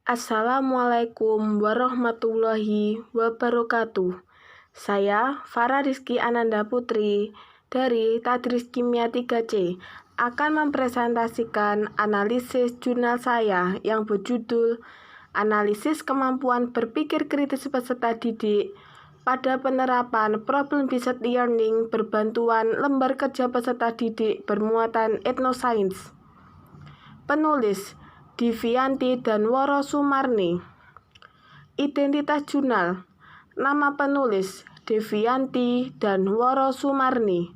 Assalamualaikum warahmatullahi wabarakatuh. Saya Farah Rizky Ananda Putri dari Tadris Kimia 3C akan mempresentasikan analisis jurnal saya yang berjudul Analisis Kemampuan Berpikir Kritis Peserta Didik pada Penerapan Problem-Based Learning berbantuan lembar kerja peserta didik bermuatan etnosains. Penulis Divianti dan Woro Sumarni. Identitas jurnal. Nama penulis Devianti dan Woro Sumarni.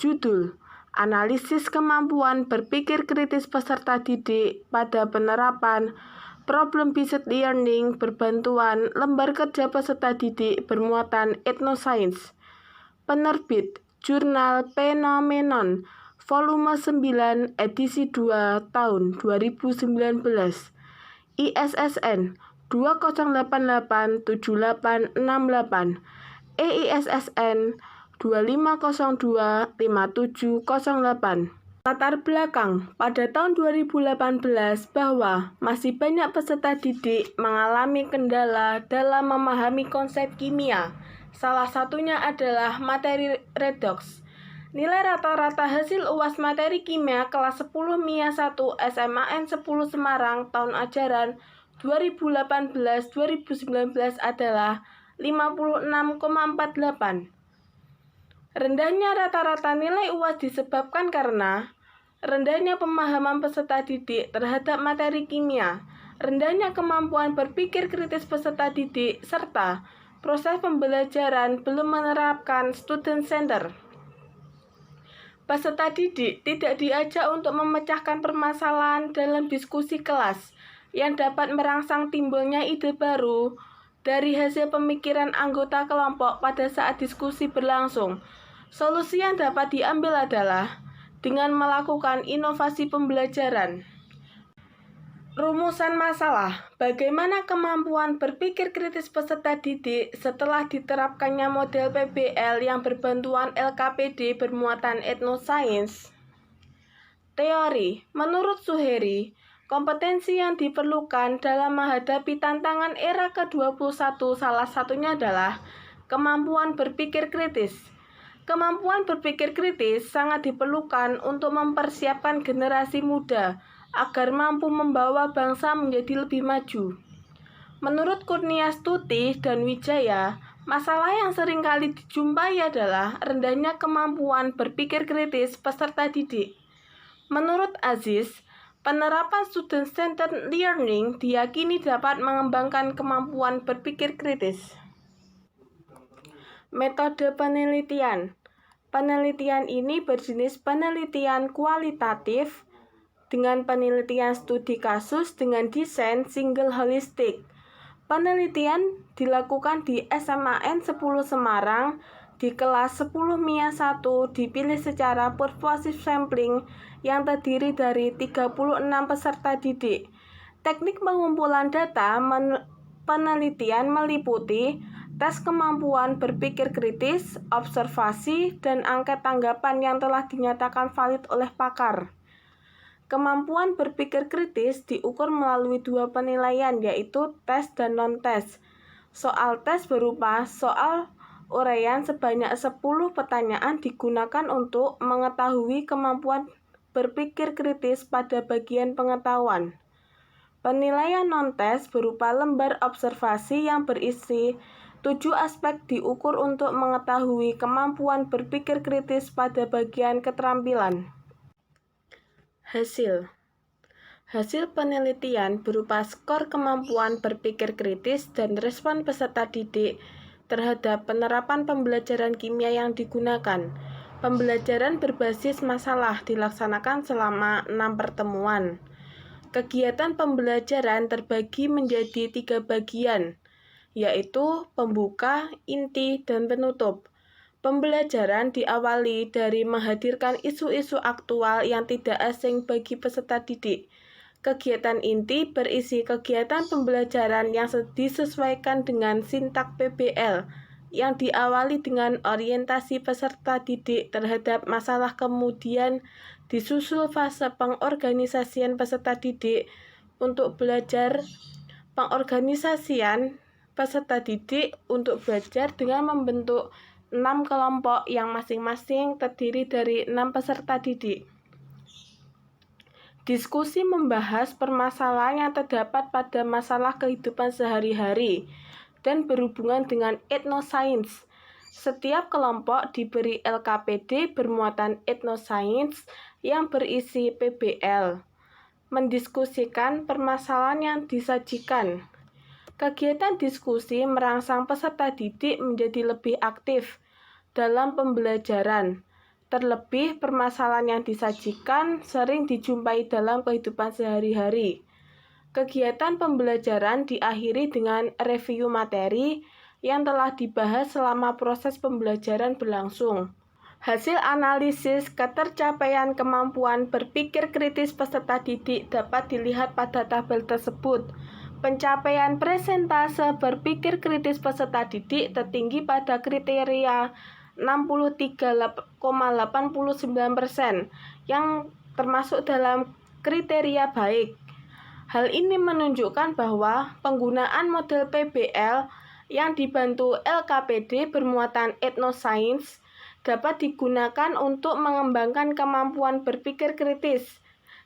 Judul Analisis Kemampuan Berpikir Kritis Peserta Didik pada Penerapan Problem-Based Learning berbantuan lembar kerja peserta didik bermuatan etnosains. Penerbit Jurnal Phenomenon Volume 9 edisi 2 tahun 2019. ISSN 20887868, EISSN 25025708. Latar belakang pada tahun 2018 bahwa masih banyak peserta didik mengalami kendala dalam memahami konsep kimia. Salah satunya adalah materi redoks. Nilai rata-rata hasil UAS materi kimia kelas 10 MIA 1 SMAN 10 Semarang tahun ajaran 2018-2019 adalah 56,48. Rendahnya rata-rata nilai UAS disebabkan karena rendahnya pemahaman peserta didik terhadap materi kimia, rendahnya kemampuan berpikir kritis peserta didik, serta proses pembelajaran belum menerapkan student center. Peserta didik tidak diajak untuk memecahkan permasalahan dalam diskusi kelas yang dapat merangsang timbulnya ide baru dari hasil pemikiran anggota kelompok pada saat diskusi berlangsung. Solusi yang dapat diambil adalah dengan melakukan inovasi pembelajaran. Rumusan masalah, bagaimana kemampuan berpikir kritis peserta didik setelah diterapkannya model PBL yang berbantuan LKPD bermuatan etnosains? Teori, menurut Suheri, kompetensi yang diperlukan dalam menghadapi tantangan era ke-21 salah satunya adalah kemampuan berpikir kritis. Kemampuan berpikir kritis sangat diperlukan untuk mempersiapkan generasi muda agar mampu membawa bangsa menjadi lebih maju. Menurut Kurniastuti dan Wijaya, masalah yang sering kali dijumpai adalah rendahnya kemampuan berpikir kritis peserta didik. Menurut Aziz, penerapan student-centered learning diyakini dapat mengembangkan kemampuan berpikir kritis. Metode penelitian. Penelitian ini berjenis penelitian kualitatif dengan penelitian studi kasus dengan desain single holistik. Penelitian dilakukan di SMAN 10 Semarang di kelas 10 MIA 1 dipilih secara persuasive sampling yang terdiri dari 36 peserta didik. Teknik pengumpulan data penelitian meliputi tes kemampuan berpikir kritis, observasi, dan angket tanggapan yang telah dinyatakan valid oleh pakar. Kemampuan berpikir kritis diukur melalui dua penilaian, yaitu tes dan non-tes. Soal tes berupa soal uraian sebanyak 10 pertanyaan digunakan untuk mengetahui kemampuan berpikir kritis pada bagian pengetahuan. Penilaian non-tes berupa lembar observasi yang berisi 7 aspek diukur untuk mengetahui kemampuan berpikir kritis pada bagian keterampilan. Hasil penelitian berupa skor kemampuan berpikir kritis dan respon peserta didik terhadap penerapan pembelajaran kimia yang digunakan. Pembelajaran berbasis masalah dilaksanakan selama 6 pertemuan. Kegiatan pembelajaran terbagi menjadi 3 bagian, yaitu pembuka, inti, dan penutup. Pembelajaran diawali dari menghadirkan isu-isu aktual yang tidak asing bagi peserta didik. Kegiatan inti berisi kegiatan pembelajaran yang disesuaikan dengan sintak PBL, yang diawali dengan orientasi peserta didik terhadap masalah, kemudian disusul fase pengorganisasian peserta didik untuk belajar pengorganisasian peserta didik untuk belajar dengan membentuk 6 kelompok yang masing-masing terdiri dari 6 peserta didik. Diskusi membahas permasalahan yang terdapat pada masalah kehidupan sehari-hari dan berhubungan dengan etnosains. Setiap kelompok diberi LKPD bermuatan etnosains yang berisi PBL. Mendiskusikan permasalahan yang disajikan. Kegiatan diskusi merangsang peserta didik menjadi lebih aktif dalam pembelajaran. Terlebih, permasalahan yang disajikan sering dijumpai dalam kehidupan sehari-hari. Kegiatan pembelajaran diakhiri dengan review materi yang telah dibahas selama proses pembelajaran berlangsung. Hasil analisis ketercapaian kemampuan berpikir kritis peserta didik dapat dilihat pada tabel tersebut. Pencapaian persentase berpikir kritis peserta didik tertinggi pada kriteria 63,89% yang termasuk dalam kriteria baik. Hal ini menunjukkan bahwa penggunaan model PBL yang dibantu LKPD bermuatan etnosains dapat digunakan untuk mengembangkan kemampuan berpikir kritis.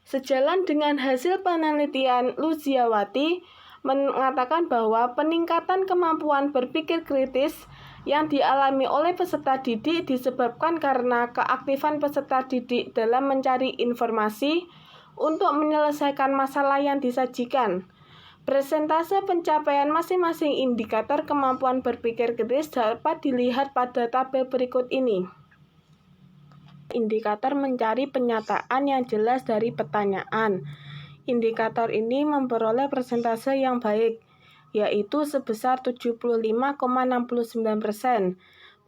Sejalan dengan hasil penelitian, Luziawati mengatakan bahwa peningkatan kemampuan berpikir kritis yang dialami oleh peserta didik disebabkan karena keaktifan peserta didik dalam mencari informasi untuk menyelesaikan masalah yang disajikan. Persentase pencapaian masing-masing indikator kemampuan berpikir kritis dapat dilihat pada tabel berikut ini. Indikator mencari penyataan yang jelas dari pertanyaan. Indikator ini memperoleh persentase yang baik, yaitu sebesar 75,69%.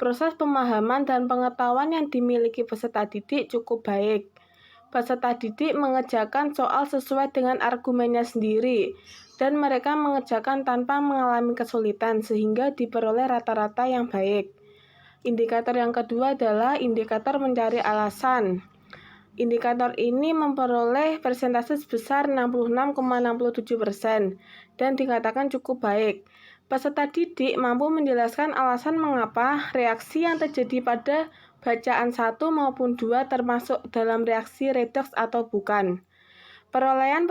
Proses pemahaman dan pengetahuan yang dimiliki peserta didik cukup baik. Peserta didik mengerjakan soal sesuai dengan argumennya sendiri, dan mereka mengerjakan tanpa mengalami kesulitan sehingga diperoleh rata-rata yang baik. Indikator yang kedua adalah indikator mencari alasan. Indikator ini memperoleh persentase sebesar 66,67% dan dikatakan cukup baik. Peserta didik mampu menjelaskan alasan mengapa reaksi yang terjadi pada bacaan 1 maupun 2 termasuk dalam reaksi redoks atau bukan. Perolehan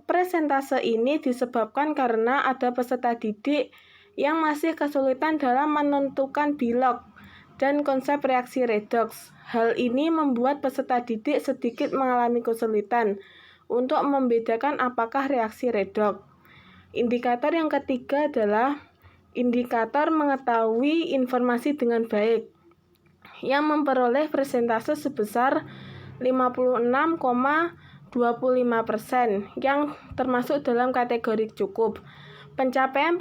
persentase ini disebabkan karena ada peserta didik yang masih kesulitan dalam menentukan bilog dan konsep reaksi redoks. Hal ini membuat peserta didik sedikit mengalami kesulitan untuk membedakan apakah reaksi redoks. Indikator yang ketiga adalah indikator mengetahui informasi dengan baik, yang memperoleh persentase sebesar 56,25% yang termasuk dalam kategori cukup. Pencapaian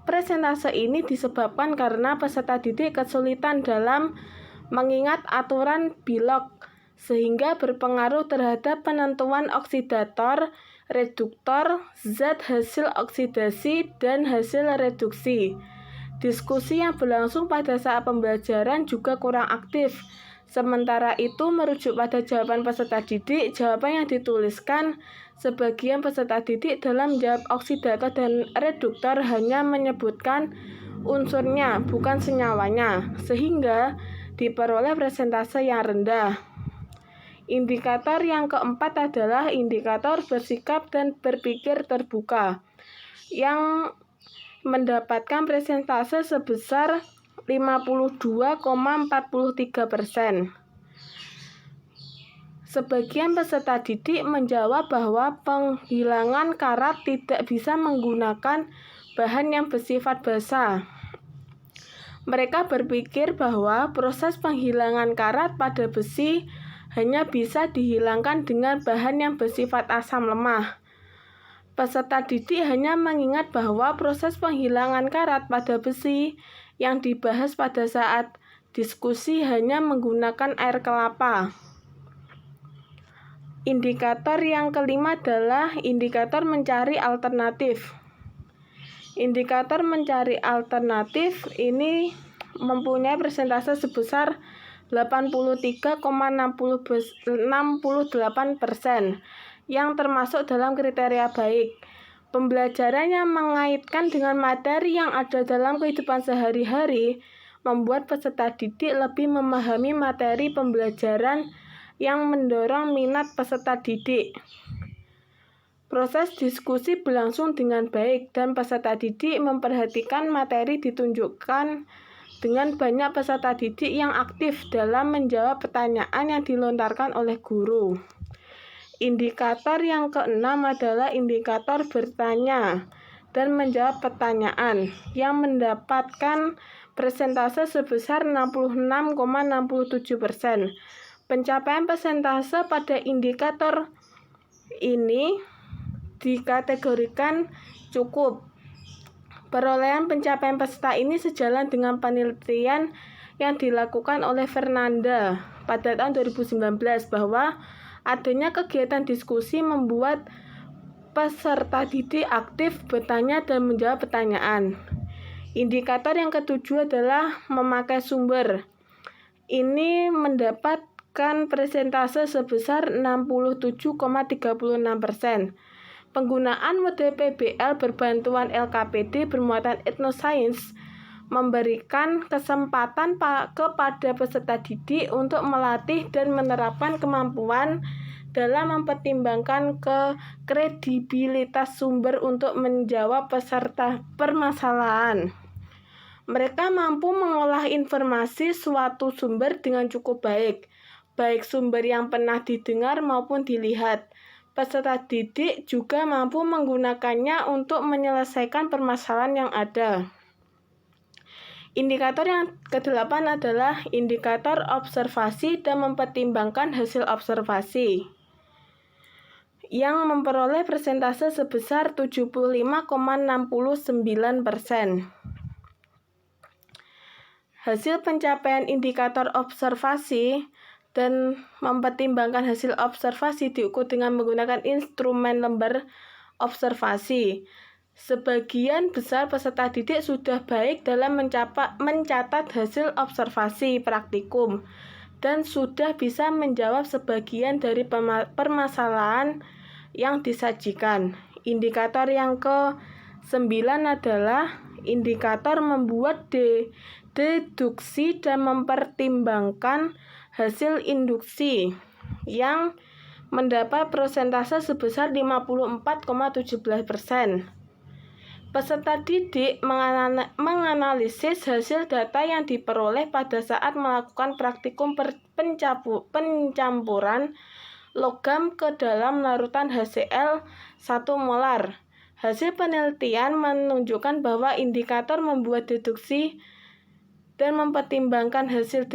persentase ini disebabkan karena peserta didik kesulitan dalam mengingat aturan bilog sehingga berpengaruh terhadap penentuan oksidator, reduktor, zat hasil oksidasi, dan hasil reduksi. Diskusi yang berlangsung pada saat pembelajaran juga kurang aktif. Sementara itu, merujuk pada jawaban peserta didik, jawaban yang dituliskan sebagian peserta didik dalam menjawab oksidator dan reduktor hanya menyebutkan unsurnya, bukan senyawanya, sehingga diperoleh persentase yang rendah. Indikator yang keempat adalah indikator bersikap dan berpikir terbuka, yang mendapatkan persentase sebesar 52,43%. Sebagian peserta didik menjawab bahwa penghilangan karat tidak bisa menggunakan bahan yang bersifat basah. Mereka berpikir bahwa proses penghilangan karat pada besi hanya bisa dihilangkan dengan bahan yang bersifat asam lemah. Peserta didik hanya mengingat bahwa proses penghilangan karat pada besi yang dibahas pada saat diskusi hanya menggunakan air kelapa. Indikator yang kelima adalah indikator mencari alternatif. Indikator mencari alternatif ini mempunyai persentase sebesar 83,68% yang termasuk dalam kriteria baik. Pembelajaran yang mengaitkan dengan materi yang ada dalam kehidupan sehari-hari membuat peserta didik lebih memahami materi pembelajaran yang mendorong minat peserta didik. Proses diskusi berlangsung dengan baik dan peserta didik memperhatikan materi ditunjukkan dengan banyak peserta didik yang aktif dalam menjawab pertanyaan yang dilontarkan oleh guru. Indikator yang keenam adalah indikator bertanya dan menjawab pertanyaan yang mendapatkan persentase sebesar 66,67%. Pencapaian persentase pada indikator ini dikategorikan cukup. Perolehan pencapaian peserta ini sejalan dengan penelitian yang dilakukan oleh Fernanda pada tahun 2019 bahwa adanya kegiatan diskusi membuat peserta didik aktif bertanya dan menjawab pertanyaan. Indikator yang ketujuh adalah memakai sumber. Ini mendapatkan persentase sebesar 67,36%. Penggunaan model PBL berbantuan LKPD bermuatan etnosains memberikan kesempatan kepada peserta didik untuk melatih dan menerapkan kemampuan dalam mempertimbangkan kredibilitas sumber untuk menjawab peserta permasalahan. Mereka mampu mengolah informasi suatu sumber dengan cukup baik sumber yang pernah didengar maupun dilihat. Peserta didik juga mampu menggunakannya untuk menyelesaikan permasalahan yang ada. Indikator yang ke-8 adalah indikator observasi dan mempertimbangkan hasil observasi yang memperoleh persentase sebesar 75,69%. Hasil pencapaian indikator observasi dan mempertimbangkan hasil observasi diukur dengan menggunakan instrumen lembar observasi. Sebagian besar peserta didik sudah baik dalam mencatat hasil observasi praktikum dan sudah bisa menjawab sebagian dari permasalahan yang disajikan. Indikator yang ke-9 adalah indikator membuat deduksi dan mempertimbangkan hasil induksi yang mendapat persentase sebesar 54,17%. Peserta didik menganalisis hasil data yang diperoleh pada saat melakukan praktikum pencampuran logam ke dalam larutan HCl 1 molar. Hasil penelitian menunjukkan bahwa indikator membuat deduksi dan mempertimbangkan hasil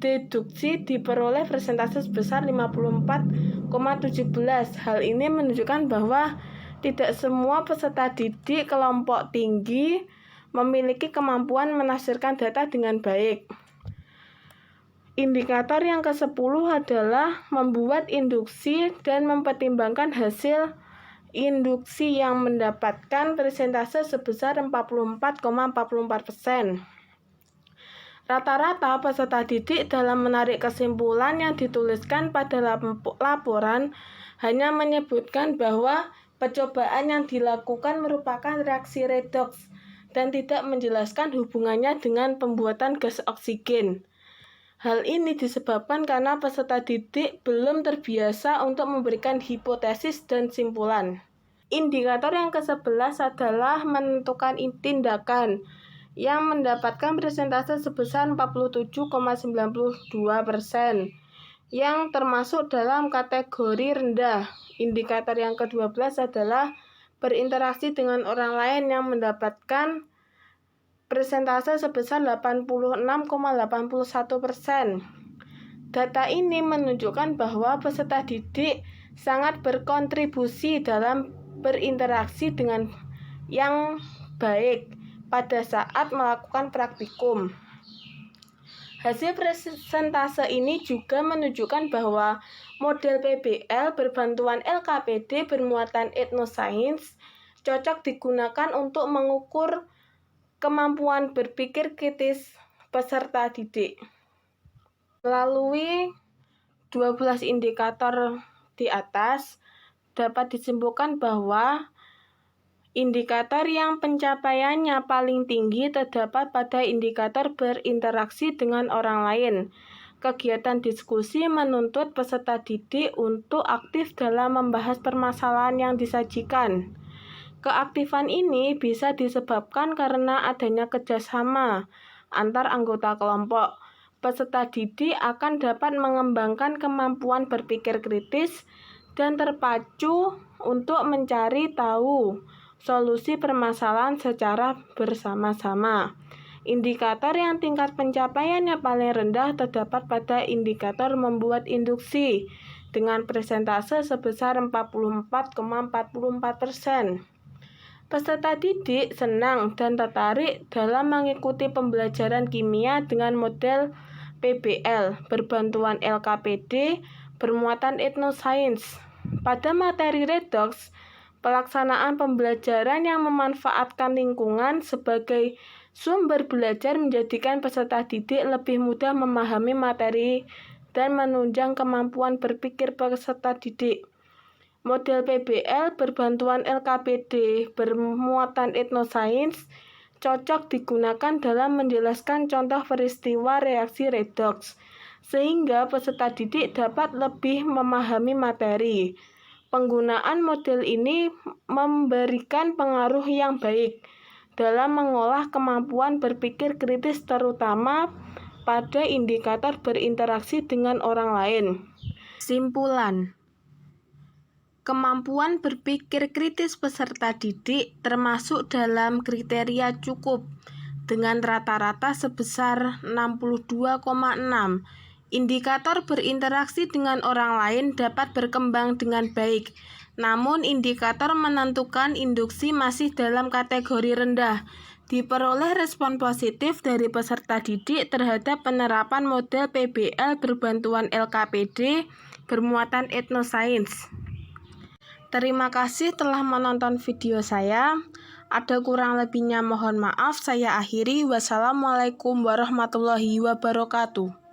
deduksi diperoleh persentase sebesar 54,17%. Hal ini menunjukkan bahwa tidak semua peserta didik kelompok tinggi memiliki kemampuan menafsirkan data dengan baik. Indikator yang ke-10 adalah membuat induksi dan mempertimbangkan hasil induksi yang mendapatkan persentase sebesar 44,44%. Rata-rata peserta didik dalam menarik kesimpulan yang dituliskan pada laporan hanya menyebutkan bahwa percobaan yang dilakukan merupakan reaksi redoks dan tidak menjelaskan hubungannya dengan pembuatan gas oksigen. Hal ini disebabkan karena peserta didik belum terbiasa untuk memberikan hipotesis dan simpulan. Indikator yang ke-11 adalah menentukan tindakan yang mendapatkan persentase sebesar 47,92%. yang termasuk dalam kategori rendah. Indikator yang ke-12 adalah berinteraksi dengan orang lain yang mendapatkan persentase sebesar 86,81%. Data ini menunjukkan bahwa peserta didik sangat berkontribusi dalam berinteraksi dengan yang baik pada saat melakukan praktikum. Hasil presentase ini juga menunjukkan bahwa model PBL berbantuan LKPD bermuatan etnosains cocok digunakan untuk mengukur kemampuan berpikir kritis peserta didik. Melalui 12 indikator di atas, dapat disimpulkan bahwa Indikator yang pencapaiannya paling tinggi terdapat pada indikator berinteraksi dengan orang lain. Kegiatan diskusi menuntut peserta didik untuk aktif dalam membahas permasalahan yang disajikan. Keaktifan ini bisa disebabkan karena adanya kerjasama antar anggota kelompok. Peserta didik akan dapat mengembangkan kemampuan berpikir kritis dan terpacu untuk mencari tahu solusi permasalahan secara bersama-sama. Indikator yang tingkat pencapaiannya paling rendah terdapat pada indikator membuat induksi dengan persentase sebesar 44,44%. Peserta didik senang dan tertarik dalam mengikuti pembelajaran kimia dengan model PBL berbantuan LKPD bermuatan etnosains. Pada materi redoks, pelaksanaan pembelajaran yang memanfaatkan lingkungan sebagai sumber belajar menjadikan peserta didik lebih mudah memahami materi dan menunjang kemampuan berpikir peserta didik. Model PBL berbantuan LKPD bermuatan etnosains cocok digunakan dalam menjelaskan contoh peristiwa reaksi redoks, sehingga peserta didik dapat lebih memahami materi. Penggunaan model ini memberikan pengaruh yang baik dalam mengolah kemampuan berpikir kritis terutama pada indikator berinteraksi dengan orang lain. Simpulan. Kemampuan berpikir kritis peserta didik termasuk dalam kriteria cukup dengan rata-rata sebesar 62,6. Indikator berinteraksi dengan orang lain dapat berkembang dengan baik, namun indikator menentukan induksi masih dalam kategori rendah. Diperoleh respon positif dari peserta didik terhadap penerapan model PBL berbantuan LKPD bermuatan etnosains. Terima kasih telah menonton video saya. Ada kurang lebihnya mohon maaf. Saya akhiri. Wassalamualaikum warahmatullahi wabarakatuh.